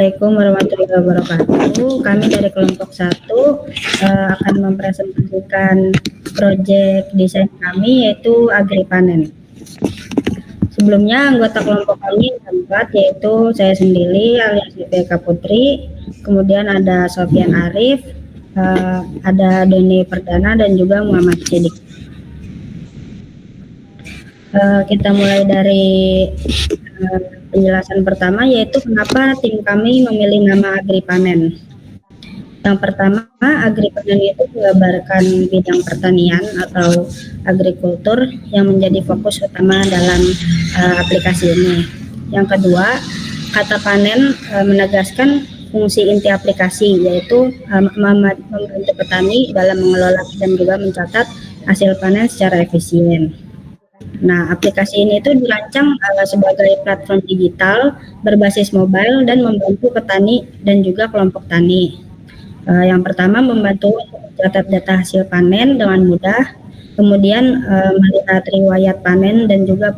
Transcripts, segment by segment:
Assalamualaikum warahmatullahi wabarakatuh. Kami dari kelompok 1 akan mempresentasikan proyek desain kami yaitu agripanen. Sebelumnya anggota kelompok kami ada 4, yaitu saya sendiri alias BPK Putri, kemudian ada Sofian Arif, ada Doni Perdana dan juga Muhammad Sidik. Kita mulai dari penjelasan pertama, yaitu kenapa tim kami memilih nama agripanen. Yang pertama, agripanen itu menggambarkan bidang pertanian atau agrikultur yang menjadi fokus utama dalam aplikasi ini. Yang kedua, kata panen menegaskan fungsi inti aplikasi, yaitu membantu petani dalam mengelola dan juga mencatat hasil panen secara efisien. Nah, aplikasi ini itu dirancang sebagai platform digital berbasis mobile dan membantu petani dan juga kelompok tani. Yang pertama, membantu mencatat data hasil panen dengan mudah, kemudian melihat riwayat panen dan juga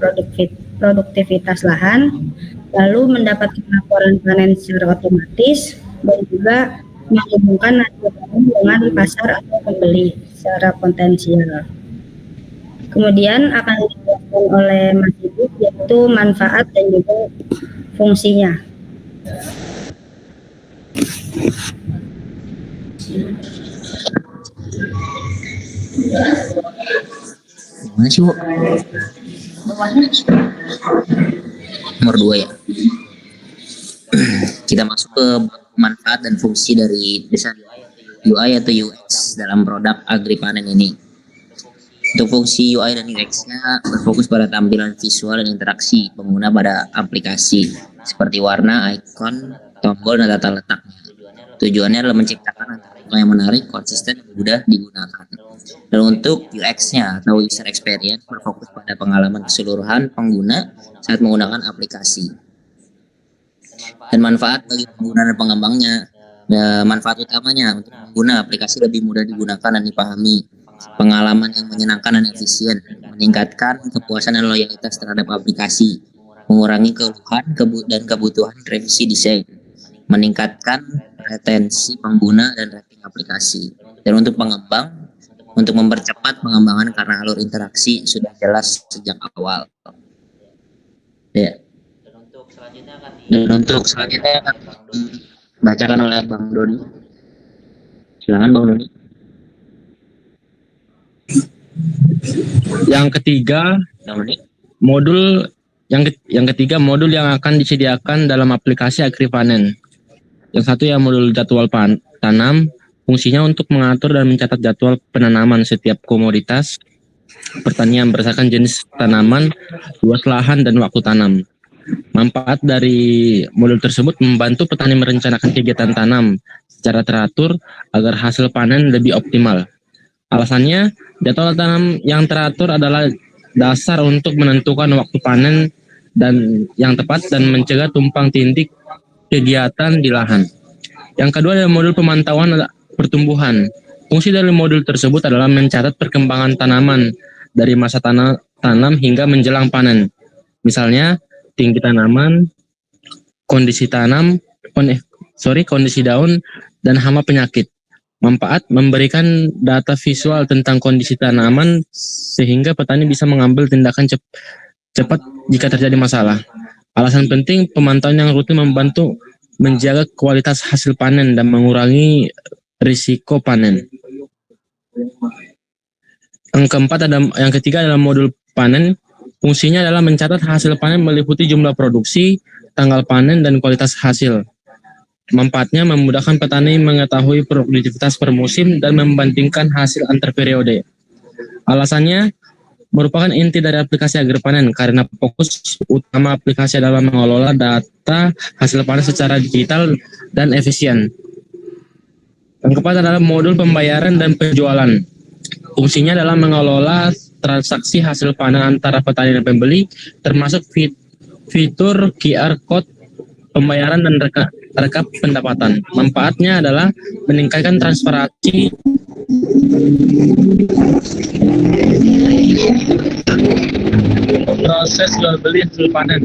produktivitas lahan, lalu mendapatkan laporan panen secara otomatis, dan juga menghubungkan hasil panen dengan pasar atau pembeli secara potensial. Kemudian akan dijelaskan oleh Mas Ibu, yaitu manfaat dan juga fungsinya. Mana sih, Bu? Nomor 2 ya. Kita masuk ke manfaat dan fungsi dari desain UI atau UX dalam produk agripanen ini. Untuk fungsi UI dan UX-nya berfokus pada tampilan visual dan interaksi pengguna pada aplikasi seperti warna, icon, tombol, dan tata letaknya. Tujuannya adalah menciptakan tampilan yang menarik, konsisten, dan mudah digunakan. Dan untuk UX-nya atau user experience berfokus pada pengalaman keseluruhan pengguna saat menggunakan aplikasi. Dan manfaat bagi pengguna dan pengembangnya. Manfaat utamanya untuk pengguna, aplikasi lebih mudah digunakan dan dipahami. Pengalaman yang menyenangkan dan efisien, meningkatkan kepuasan dan loyalitas terhadap aplikasi, mengurangi keluhan dan kebutuhan revisi desain, meningkatkan retensi pengguna dan rating aplikasi. Dan untuk pengembang, untuk mempercepat pengembangan karena alur interaksi sudah jelas sejak awal. Ya. Dan untuk selanjutnya akan dibacakan oleh Bang Doni. Silakan Bang Doni. Yang ketiga, modul yang akan disediakan dalam aplikasi agripanen. Yang satu ya modul jadwal tanam, fungsinya untuk mengatur dan mencatat jadwal penanaman setiap komoditas pertanian berdasarkan jenis tanaman, luas lahan, dan waktu tanam. Manfaat dari modul tersebut membantu petani merencanakan kegiatan tanam secara teratur agar hasil panen lebih optimal. Alasannya, jadwal tanam yang teratur adalah dasar untuk menentukan waktu panen dan yang tepat dan mencegah tumpang tindih kegiatan di lahan. Yang kedua adalah modul pemantauan pertumbuhan. Fungsi dari modul tersebut adalah mencatat perkembangan tanaman dari masa tanam hingga menjelang panen. Misalnya, tinggi tanaman, kondisi daun, dan hama penyakit. Manfaat memberikan data visual tentang kondisi tanaman sehingga petani bisa mengambil tindakan cepat jika terjadi masalah. Alasan penting, pemantauan yang rutin membantu menjaga kualitas hasil panen dan mengurangi risiko panen. Yang ketiga adalah modul panen. Fungsinya adalah mencatat hasil panen meliputi jumlah produksi, tanggal panen, dan kualitas hasil. Manfaatnya memudahkan petani mengetahui produktivitas per musim dan membandingkan hasil antar periode. Alasannya merupakan inti dari aplikasi agripanen karena fokus utama aplikasi adalah mengelola data hasil panen secara digital dan efisien. Yang keempat adalah modul pembayaran dan penjualan. Fungsinya adalah mengelola transaksi hasil panen antara petani dan pembeli, termasuk fitur QR Code pembayaran dan rekap pendapatan. Manfaatnya adalah meningkatkan transparansi proses jual beli hasil panen.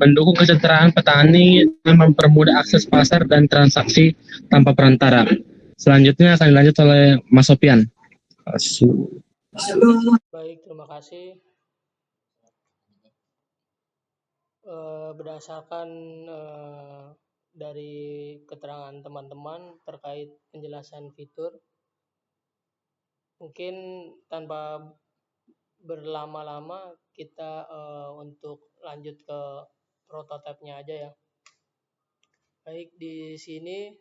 mendukung kesejahteraan petani dan mempermudah akses pasar dan transaksi tanpa perantara. Selanjutnya akan dilanjut oleh Mas Sopian. Baik, terima kasih. Berdasarkan dari keterangan teman-teman terkait penjelasan fitur, mungkin tanpa berlama-lama kita untuk lanjut ke prototipenya aja ya. Baik, di sini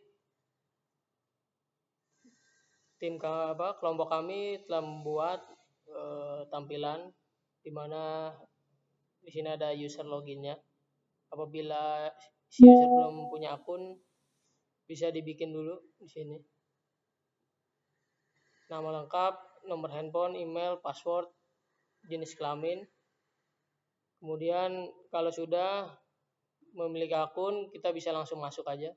kelompok kami telah membuat tampilan di mana di sini ada user loginnya. Apabila si user belum punya akun, bisa dibikin dulu di sini. Nama lengkap, nomor handphone, email, password, jenis kelamin. Kemudian kalau sudah memiliki akun, kita bisa langsung masuk aja.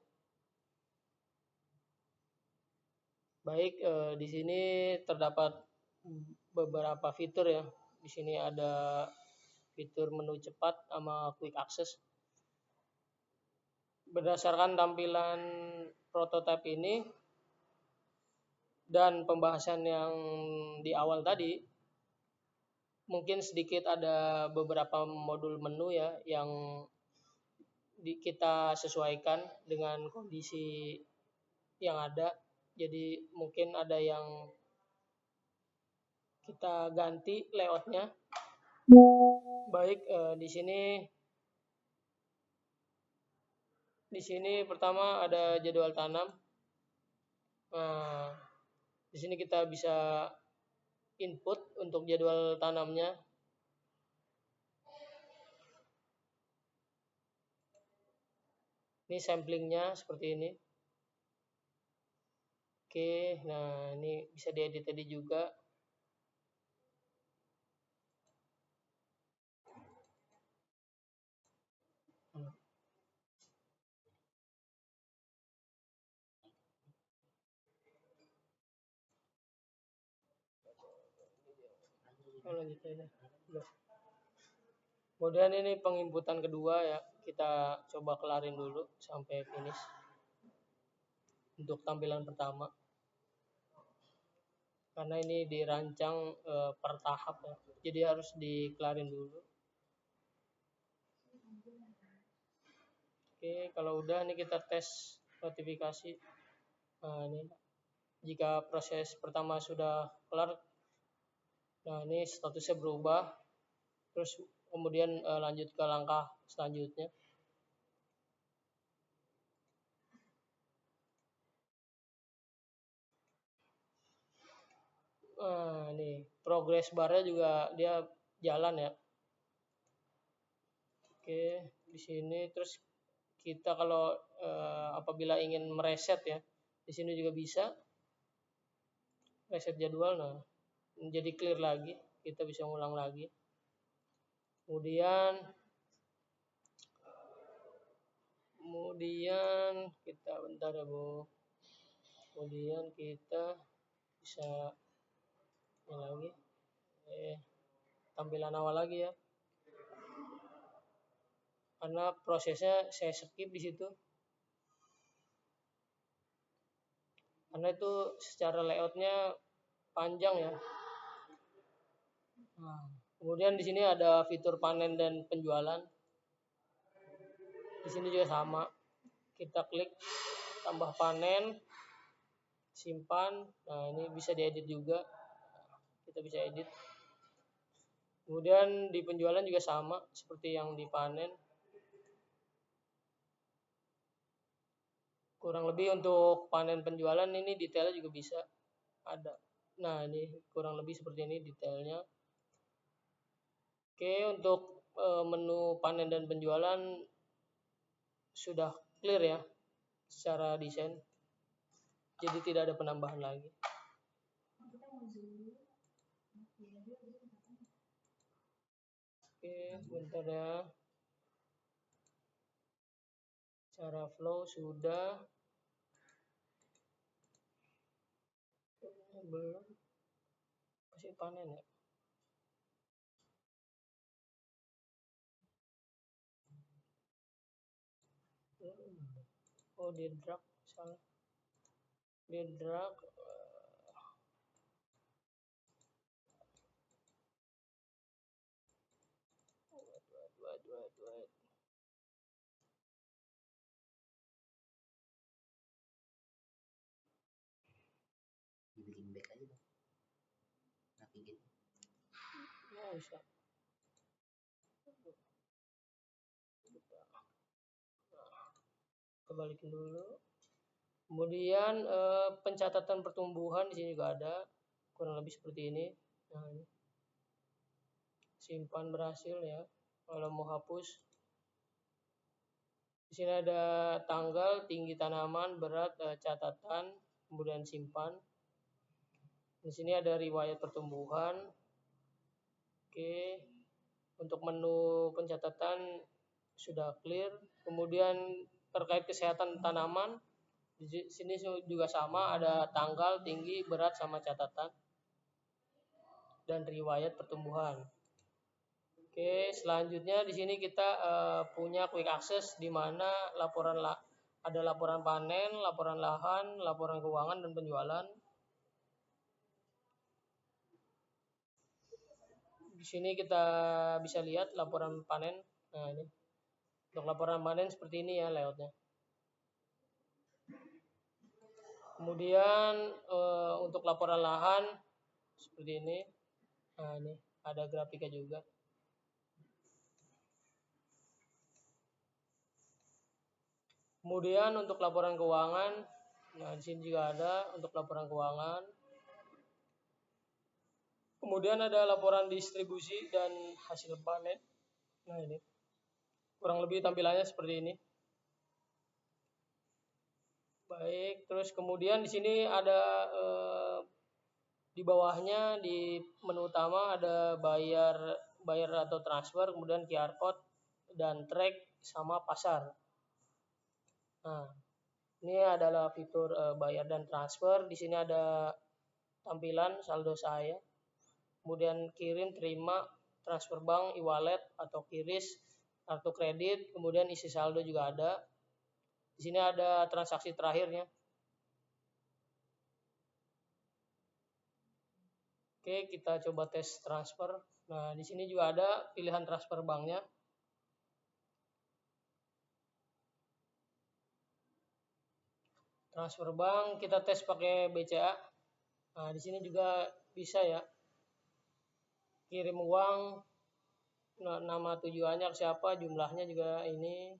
Baik, di sini terdapat beberapa fitur ya. Di sini ada fitur menu cepat sama quick access. Berdasarkan tampilan prototipe ini dan pembahasan yang di awal tadi, mungkin sedikit ada beberapa modul menu ya yang kita sesuaikan dengan kondisi yang ada. Jadi mungkin ada yang kita ganti layoutnya. Baik, di sini pertama ada jadwal tanam. Nah, di sini kita bisa input untuk jadwal tanamnya. Ini samplingnya seperti ini. Oke, nah ini bisa diedit tadi juga. Lanjut aja. Kemudian ini penginputan kedua ya, kita coba kelarin dulu sampai finish untuk tampilan pertama. Karena ini dirancang per tahap ya, jadi harus dikelarin dulu. Oke, kalau udah ini kita tes notifikasi. Nah, ini jika proses pertama sudah kelar, nah ini statusnya berubah. Terus kemudian lanjut ke langkah selanjutnya. Nah, ini progress barnya juga dia jalan ya. Oke, di sini terus kita kalau apabila ingin mereset ya, di sini juga bisa reset jadwal. Nah, menjadi clear lagi, kita bisa ngulang lagi. Kemudian kita bentar ya Bu. Kemudian kita bisa ini lagi, tampilan awal lagi ya. Karena prosesnya saya skip di situ. Karena itu secara layoutnya panjang ya. Nah, kemudian di sini ada fitur panen dan penjualan. Di sini juga sama. Kita klik tambah panen, simpan. Nah, ini bisa diedit juga. Kita bisa edit. Kemudian di penjualan juga sama seperti yang di panen. Kurang lebih untuk panen penjualan ini detailnya juga bisa ada. Nah, ini kurang lebih seperti ini detailnya. Oke, untuk menu panen dan penjualan sudah clear ya secara desain. Jadi tidak ada penambahan lagi. Oke, bentar ya. Cara flow sudah. Belum. Masih panen ya. Oh, dia drag, salah. Dia drag. Wait. Dibikin back aja dong. Navigate. Oh, bisa. Kebalikin dulu. Kemudian pencatatan pertumbuhan di sini juga ada, kurang lebih seperti ini. Nah, ini. Simpan berhasil ya. Kalau mau hapus, di sini ada tanggal, tinggi tanaman, berat, catatan, kemudian simpan. Di sini ada riwayat pertumbuhan. Oke. Untuk menu pencatatan sudah clear. Kemudian terkait kesehatan tanaman, di sini juga sama, ada tanggal, tinggi, berat, sama catatan dan riwayat pertumbuhan. Oke, selanjutnya di sini kita punya quick access di mana ada laporan panen, laporan lahan, laporan keuangan dan penjualan. Di sini kita bisa lihat laporan panen. Nah, ini. Untuk laporan panen seperti ini ya layoutnya. Kemudian untuk laporan lahan seperti ini. Nah, ini ada grafiknya juga. Kemudian untuk laporan keuangan, nah di sini juga ada untuk laporan keuangan. Kemudian ada laporan distribusi dan hasil panen. Nah, ini kurang lebih tampilannya seperti ini. Baik, terus kemudian di sini ada di bawahnya di menu utama ada bayar atau transfer, kemudian QR code dan track sama pasar. Nah, ini adalah fitur bayar dan transfer. Di sini ada tampilan saldo saya. Kemudian kirim, terima, transfer bank, e-wallet atau QRIS, kartu kredit, kemudian isi saldo juga ada. Di sini ada transaksi terakhirnya. Oke, kita coba tes transfer. Nah, di sini juga ada pilihan transfer banknya. Transfer bank kita tes pakai BCA. Nah, di sini juga bisa ya. Kirim uang, nama tujuannya ke siapa, jumlahnya juga ini.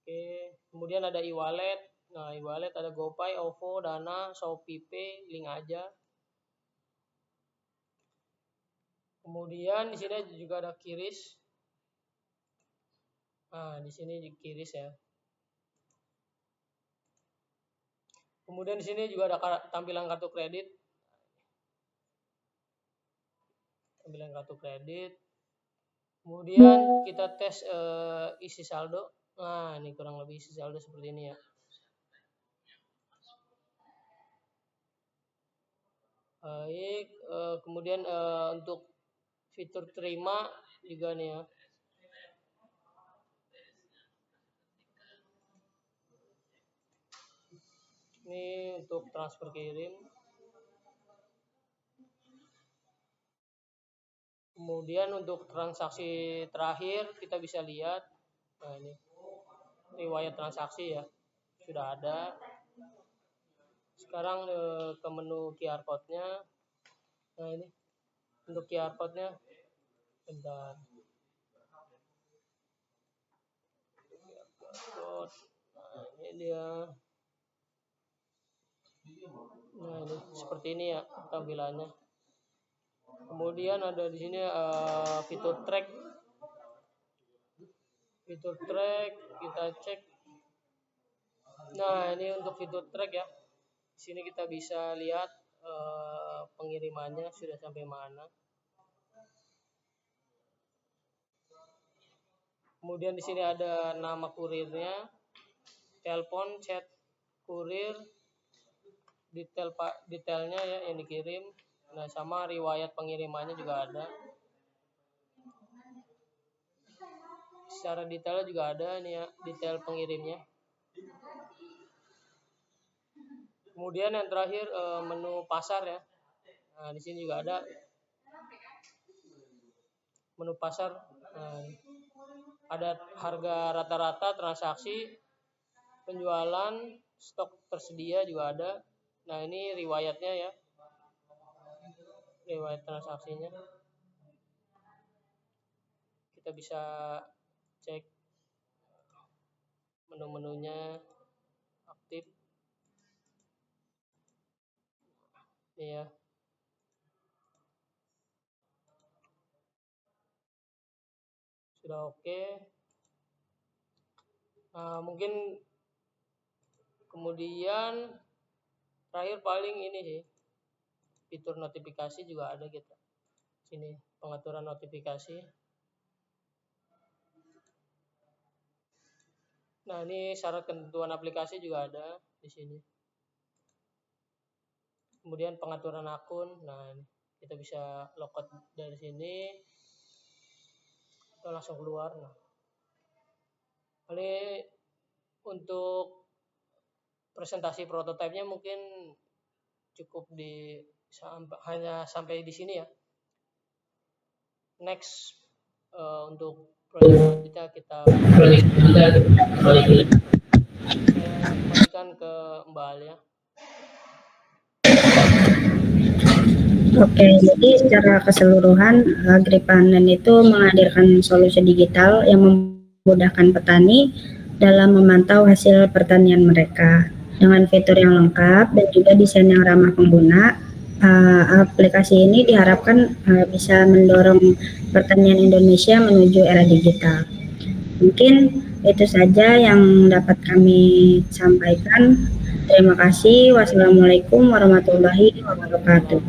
Oke, kemudian ada e-wallet. Nah, e-wallet ada GoPay, OVO, Dana, Shopee Pay, link aja. Kemudian di sini juga ada QRIS. Nah, di sini QRIS ya. Kemudian di sini juga ada tampilan kartu kredit. Tampilan kartu kredit. Kemudian kita tes isi saldo. Nah, ini kurang lebih isi saldo seperti ini ya. Baik, kemudian untuk fitur terima juga nih ya. Ini untuk transfer kirim. Kemudian untuk transaksi terakhir kita bisa lihat. Nah, ini riwayat transaksi ya. Sudah ada. Sekarang ke menu QR code-nya. Nah, ini untuk QR code-nya. Bentar. Nah, ini dia. Nah, ini seperti ini ya tampilannya. Kemudian ada di sini fitur track. Fitur track kita cek. Nah, ini untuk fitur track ya. Di sini kita bisa lihat pengirimannya sudah sampai mana. Kemudian di sini ada nama kurirnya, telepon, chat kurir, detailnya ya yang dikirim. Nah, sama riwayat pengirimannya juga ada. Secara detailnya juga ada nih ya, detail pengirimnya. Kemudian yang terakhir menu pasar ya. Nah, di sini juga ada menu pasar. Ada harga rata-rata transaksi, penjualan, stok tersedia juga ada. Nah, ini riwayatnya ya. Riwayat transaksinya. Kita bisa cek menu-menunya aktif. Iya. Sudah oke. Nah, mungkin kemudian terakhir paling ini sih, fitur notifikasi juga ada kita. Sini pengaturan notifikasi. Nah, ini syarat ketentuan aplikasi juga ada di sini. Kemudian pengaturan akun. Nah, kita bisa logout dari sini atau langsung keluar. Nah, ini untuk presentasi prototipenya mungkin cukup hanya sampai di sini ya. Next untuk proyek selanjutnya kita kembalikan ke Mbak Alia. Oke, jadi secara keseluruhan AgriPanen itu menghadirkan solusi digital yang memudahkan petani dalam memantau hasil pertanian mereka dengan fitur yang lengkap dan juga desain yang ramah pengguna. Aplikasi ini diharapkan bisa mendorong pertanian Indonesia menuju era digital. Mungkin itu saja yang dapat kami sampaikan. Terima kasih. Wassalamualaikum warahmatullahi wabarakatuh.